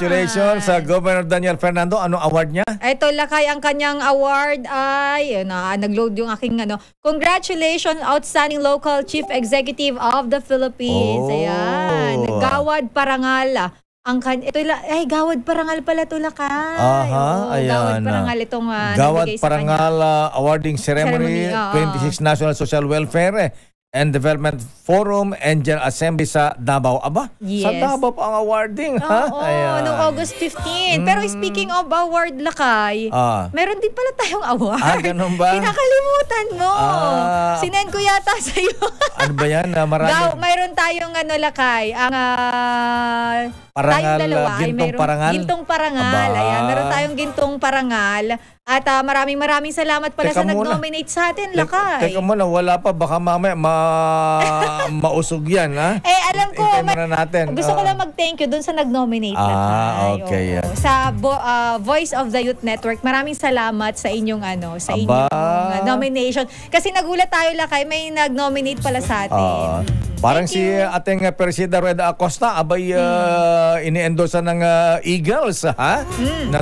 Congratulations sa Governor Daniel Fernando. Anong award niya? Ito, Lakay, ang kanyang award ay, nag-load yung aking congratulations, Outstanding Local Chief Executive of the Philippines. Ayan. Gawad Parangal. Gawad Parangal pala ito, Lakay. Ayan. Gawad Parangal itong Gawad Parangal Awarding Ceremony 26 National Social Welfare and Development Forum and General Assembly sa Davao. Yes. Sa Davao pa ang awarding, Ayan. Noong August 15. Pero speaking of award, Lakay, meron din pala tayong award. Ganun ba? Kinakalimutan mo. Sinend ko yata sa'yo. Ano ba yan? Mayroon tayong Lakay, ang Parangal, tayong dalawa Gintong Parangal. Gintong Parangal. Ayan, meron tayong Gintong Parangal. At maraming salamat pala sa nag-nominate sa atin, Lakay. Teka muna, wala pa. Baka mamaya mausog yan, ha? Alam ko. Natin. Gusto ko lang mag-thank you dun sa nag-nominate, Lakay. Okay. Sa Voice of the Youth Network, maraming salamat sa inyong nomination. Kasi nagulat tayo, Lakay, may nag-nominate pala sa atin. Parang si ating Presida Reda Acosta, ini-endorse ng Eagles, ha? Na